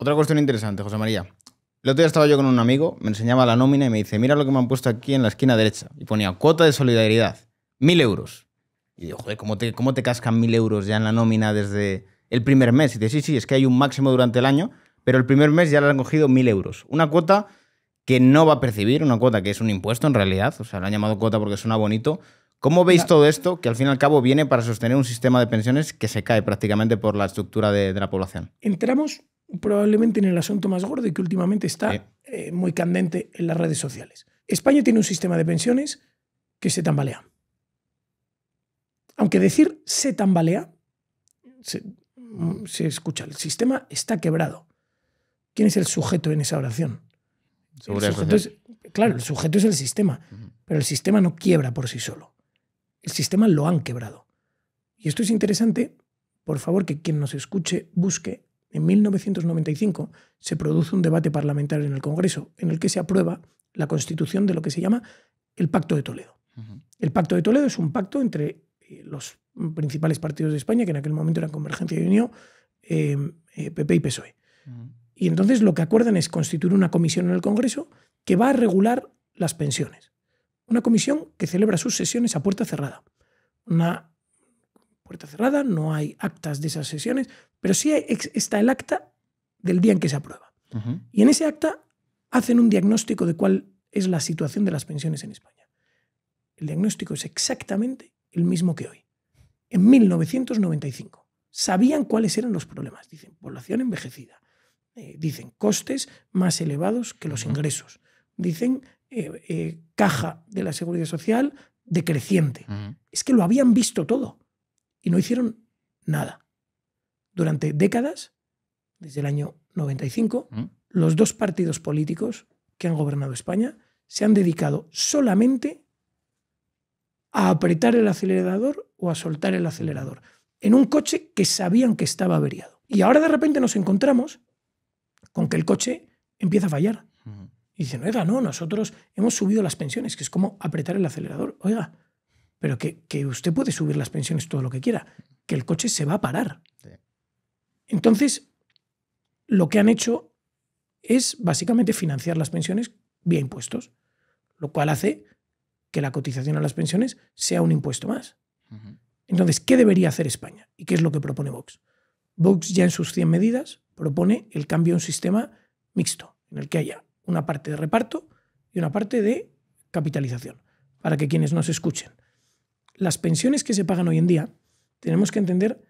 Otra cuestión interesante, José María. El otro día estaba yo con un amigo, me enseñaba la nómina y me dice, mira lo que me han puesto aquí en la esquina derecha. Y ponía cuota de solidaridad, 1.000 euros. Y digo, joder, ¿cómo te cascan 1.000 euros ya en la nómina desde el primer mes? Y dice, sí, es que hay un máximo durante el año, pero el primer mes ya le han cogido 1.000 euros. Una cuota que no va a percibir, una cuota que es un impuesto en realidad, o sea, la han llamado cuota porque suena bonito. ¿Cómo veis todo esto que al fin y al cabo viene para sostener un sistema de pensiones que se cae prácticamente por la estructura de la población? Entramos probablemente en el asunto más gordo y que últimamente está muy candente en las redes sociales. España tiene un sistema de pensiones que se tambalea. Aunque decir se tambalea, se escucha, el sistema está quebrado. ¿Quién es el sujeto en esa oración? Claro, el sujeto es el sistema, pero el sistema no quiebra por sí solo. El sistema lo han quebrado. Y esto es interesante, por favor, que quien nos escuche busque. En 1995 se produce un debate parlamentario en el Congreso en el que se aprueba la constitución de lo que se llama el Pacto de Toledo. El Pacto de Toledo es un pacto entre los principales partidos de España, que en aquel momento eran Convergencia y Unió, PP y PSOE. Y entonces lo que acuerdan es constituir una comisión en el Congreso que va a regular las pensiones. Una comisión que celebra sus sesiones a puerta cerrada. Una puerta cerrada, no hay actas de esas sesiones, pero sí está el acta del día en que se aprueba. Y en ese acta hacen un diagnóstico de cuál es la situación de las pensiones en España. El diagnóstico es exactamente el mismo que hoy. En 1995 sabían cuáles eran los problemas. Dicen población envejecida. Dicen costes más elevados que los ingresos. Dicen caja de la Seguridad Social decreciente. Es que lo habían visto todo y no hicieron nada. Durante décadas, desde el año 95, los dos partidos políticos que han gobernado España se han dedicado solamente a apretar el acelerador o a soltar el acelerador en un coche que sabían que estaba averiado. Y ahora de repente nos encontramos con que el coche empieza a fallar. Y dicen, oiga, no, nosotros hemos subido las pensiones, que es como apretar el acelerador. Oiga, pero que usted puede subir las pensiones todo lo que quiera, que el coche se va a parar. Sí. Entonces, lo que han hecho es básicamente financiar las pensiones vía impuestos, lo cual hace que la cotización a las pensiones sea un impuesto más. Entonces, ¿qué debería hacer España? ¿Y qué es lo que propone Vox? Vox ya en sus 100 medidas propone el cambio a un sistema mixto, en el que haya una parte de reparto y una parte de capitalización. Para que quienes nos escuchen, las pensiones que se pagan hoy en día, tenemos que entender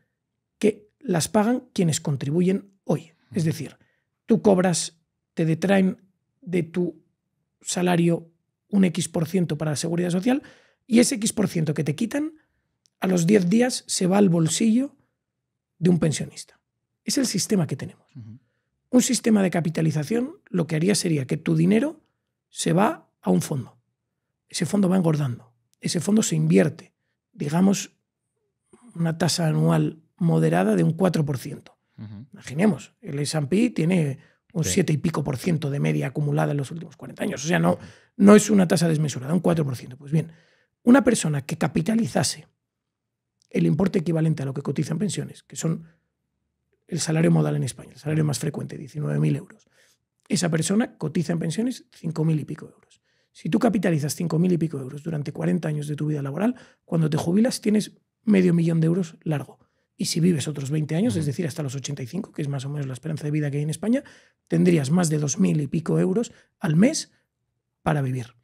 que las pagan quienes contribuyen hoy. Es decir, tú cobras, te detraen de tu salario un X% para la Seguridad Social y ese X% que te quitan, a los 10 días se va al bolsillo de un pensionista. Es el sistema que tenemos. Un sistema de capitalización lo que haría sería que tu dinero se va a un fondo. Ese fondo va engordando. Ese fondo se invierte. Digamos, una tasa anual moderada de un 4%. Imaginemos, el S&P tiene un 7 y pico por ciento de media acumulada en los últimos 40 años. O sea, no es una tasa desmesurada, un 4%. Pues bien, una persona que capitalizase el importe equivalente a lo que cotiza en pensiones, que son el salario modal en España, el salario más frecuente, 19.000 euros. Esa persona cotiza en pensiones 5.000 y pico euros. Si tú capitalizas 5.000 y pico euros durante 40 años de tu vida laboral, cuando te jubilas tienes $500.000 de euros largo. Y si vives otros 20 años, es decir, hasta los 85, que es más o menos la esperanza de vida que hay en España, tendrías más de 2.000 y pico euros al mes para vivir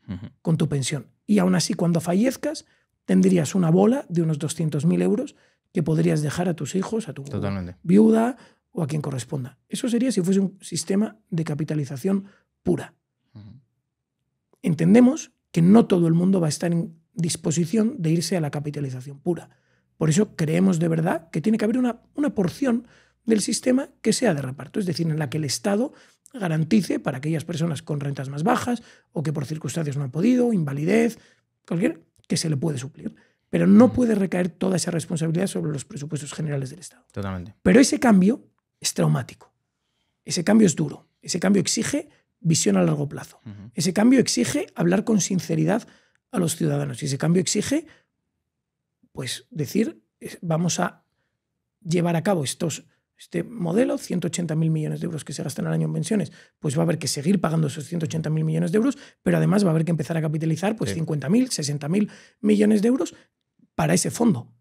con tu pensión. Y aún así, cuando fallezcas, tendrías una bola de unos 200.000 euros que podrías dejar a tus hijos, a tu viuda o a quien corresponda. Eso sería si fuese un sistema de capitalización pura. Entendemos que no todo el mundo va a estar en disposición de irse a la capitalización pura. Por eso creemos de verdad que tiene que haber una porción del sistema que sea de reparto, es decir, en la que el Estado garantice para aquellas personas con rentas más bajas o que por circunstancias no han podido, invalidez, cualquier, que se le puede suplir. Pero no puede recaer toda esa responsabilidad sobre los presupuestos generales del Estado. Totalmente. Pero ese cambio es traumático. Ese cambio es duro. Ese cambio exige visión a largo plazo. Ese cambio exige hablar con sinceridad a los ciudadanos. Y ese cambio exige, pues, decir, vamos a llevar a cabo estos este modelo, 180.000 millones de euros que se gastan al año en pensiones, pues va a haber que seguir pagando esos 180.000 millones de euros, pero además va a haber que empezar a capitalizar pues 50.000, 60.000 millones de euros para ese fondo.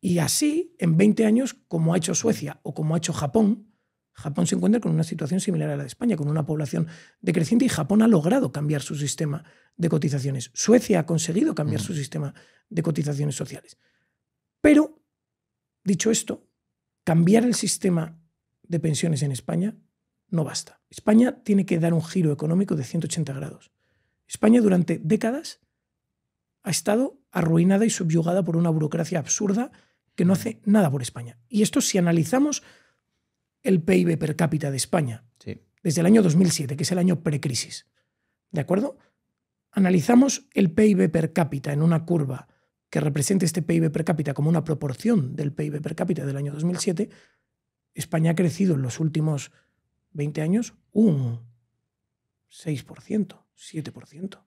Y así, en 20 años, como ha hecho Suecia o como ha hecho Japón, Japón se encuentra con una situación similar a la de España, con una población decreciente, y Japón ha logrado cambiar su sistema de cotizaciones. Suecia ha conseguido cambiar su sistema de cotizaciones sociales. Pero, dicho esto, cambiar el sistema de pensiones en España no basta. España tiene que dar un giro económico de 180 grados. España durante décadas ha estado arruinada y subyugada por una burocracia absurda que no hace nada por España. Y esto, si analizamos el PIB per cápita de España desde el año 2007, que es el año precrisis, ¿de acuerdo? Analizamos el PIB per cápita en una curva que represente este PIB per cápita como una proporción del PIB per cápita del año 2007, España ha crecido en los últimos 20 años un 6%, 7%.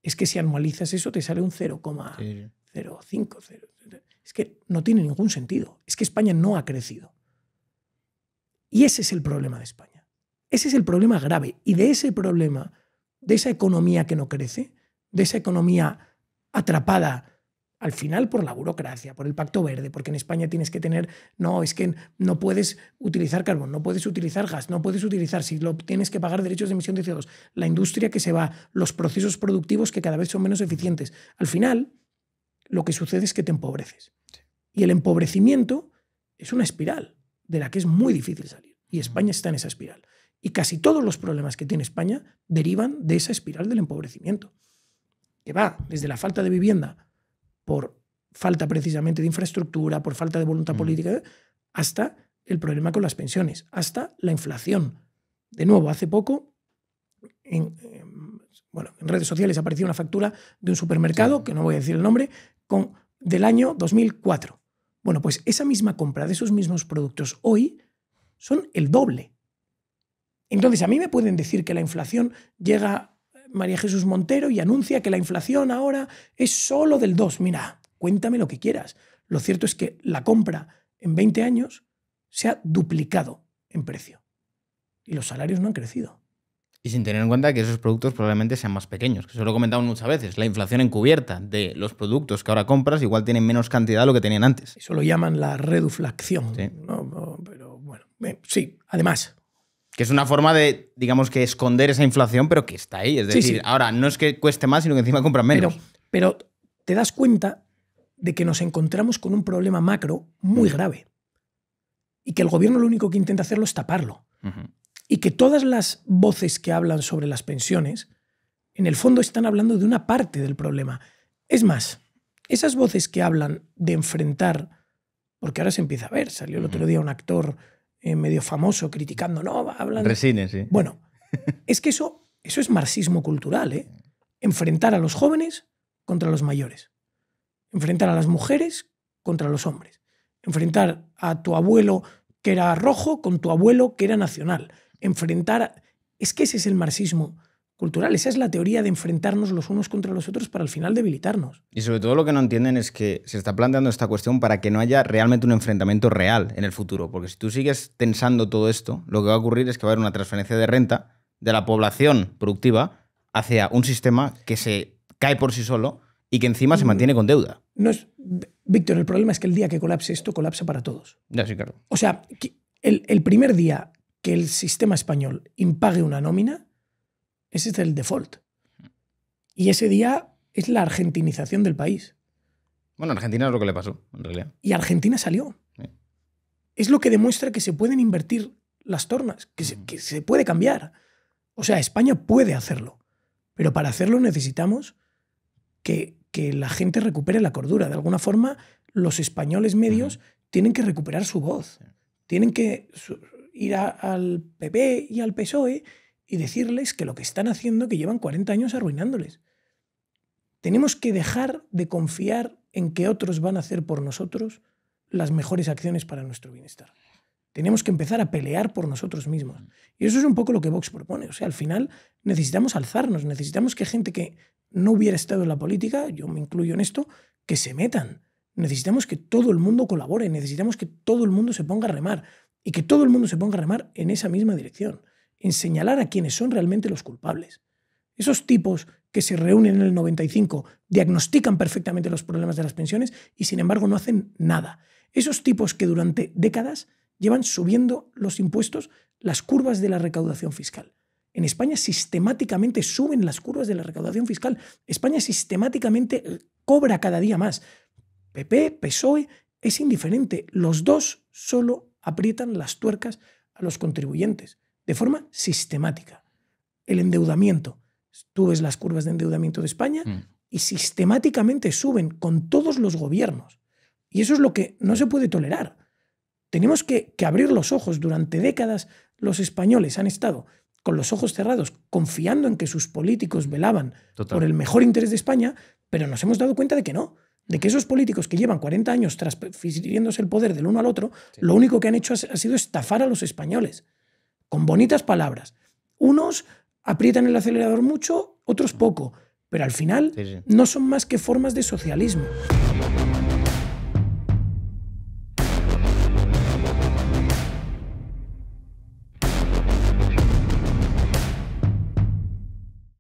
Es que si anualizas eso te sale un 0,05. Es que no tiene ningún sentido. Es que España no ha crecido. Y ese es el problema de España. Ese es el problema grave. Y de ese problema, de esa economía que no crece, de esa economía atrapada al final por la burocracia, por el Pacto Verde, porque en España tienes que tener, no, es que no puedes utilizar carbón, no puedes utilizar gas, no puedes utilizar, si lo tienes que pagar derechos de emisión de CO2, la industria que se va, los procesos productivos que cada vez son menos eficientes. Al final, lo que sucede es que te empobreces. Y el empobrecimiento es una espiral de la que es muy difícil salir. Y España está en esa espiral. Y casi todos los problemas que tiene España derivan de esa espiral del empobrecimiento, que va desde la falta de vivienda por falta precisamente de infraestructura, por falta de voluntad política, hasta el problema con las pensiones, hasta la inflación. De nuevo, hace poco, en redes sociales apareció una factura de un supermercado, que no voy a decir el nombre, del año 2004. Bueno, pues esa misma compra de esos mismos productos hoy son el doble. Entonces, a mí me pueden decir que la inflación llega María Jesús Montero y anuncia que la inflación ahora es solo del 2%. Mira, cuéntame lo que quieras. Lo cierto es que la compra en 20 años se ha duplicado en precio y los salarios no han crecido. Y sin tener en cuenta que esos productos probablemente sean más pequeños, que eso lo he comentado muchas veces. La inflación encubierta de los productos que ahora compras igual tienen menos cantidad de lo que tenían antes. Eso lo llaman la reduflación. Sí. No, pero bueno, sí, además. Que es una forma de, digamos, que esconder esa inflación, pero que está ahí. Es decir, ahora no es que cueste más, sino que encima compran menos. Pero te das cuenta de que nos encontramos con un problema macro muy grave y que el gobierno lo único que intenta hacerlo es taparlo. Y que todas las voces que hablan sobre las pensiones, en el fondo están hablando de una parte del problema. Es más, esas voces que hablan de enfrentar, porque ahora se empieza a ver, salió el otro día un actor medio famoso criticando, no, hablan... Resines, sí. Bueno, es que eso es marxismo cultural, ¿eh? Enfrentar a los jóvenes contra los mayores. Enfrentar a las mujeres contra los hombres. Enfrentar a tu abuelo que era rojo con tu abuelo que era nacional. Es que ese es el marxismo cultural. Esa es la teoría de enfrentarnos los unos contra los otros para al final debilitarnos. Y sobre todo lo que no entienden es que se está planteando esta cuestión para que no haya realmente un enfrentamiento real en el futuro. Porque si tú sigues tensando todo esto, lo que va a ocurrir es que va a haber una transferencia de renta de la población productiva hacia un sistema que se cae por sí solo y que encima se mantiene con deuda. Víctor, el problema es que el día que colapse esto, colapsa para todos. Ya, sí, claro. O sea, el primer día que el sistema español impague una nómina, ese es el default. Y ese día es la argentinización del país. Bueno, Argentina es lo que le pasó, en realidad. Y Argentina salió. Sí. Es lo que demuestra que se pueden invertir las tornas, que se puede cambiar. O sea, España puede hacerlo. Pero para hacerlo necesitamos que la gente recupere la cordura. De alguna forma, los españoles medios tienen que recuperar su voz. Tienen que ir al PP y al PSOE y decirles que lo que están haciendo, que llevan 40 años arruinándoles. Tenemos que dejar de confiar en que otros van a hacer por nosotros las mejores acciones para nuestro bienestar. Tenemos que empezar a pelear por nosotros mismos. Y eso es un poco lo que Vox propone. O sea, al final necesitamos alzarnos, necesitamos que gente que no hubiera estado en la política, yo me incluyo en esto, que se metan. necesitamos que todo el mundo colabore, necesitamos que todo el mundo se ponga a remar y que todo el mundo se ponga a remar en esa misma dirección, en señalar a quienes son realmente los culpables. Esos tipos que se reúnen en el 95 diagnostican perfectamente los problemas de las pensiones y sin embargo no hacen nada. Esos tipos que durante décadas llevan subiendo los impuestos, las curvas de la recaudación fiscal. En España sistemáticamente suben las curvas de la recaudación fiscal. España sistemáticamente cobra cada día más. PP, PSOE, es indiferente. Los dos solo aprietan las tuercas a los contribuyentes de forma sistemática. El endeudamiento. Tú ves las curvas de endeudamiento de España y sistemáticamente suben con todos los gobiernos. Y eso es lo que no se puede tolerar. Tenemos que abrir los ojos. Durante décadas los españoles han estado con los ojos cerrados, confiando en que sus políticos velaban por el mejor interés de España, pero nos hemos dado cuenta de que no. De que esos políticos que llevan 40 años transfiriéndose el poder del uno al otro, lo único que han hecho ha sido estafar a los españoles. Con bonitas palabras. Unos aprietan el acelerador mucho, otros poco, pero al final no son más que formas de socialismo.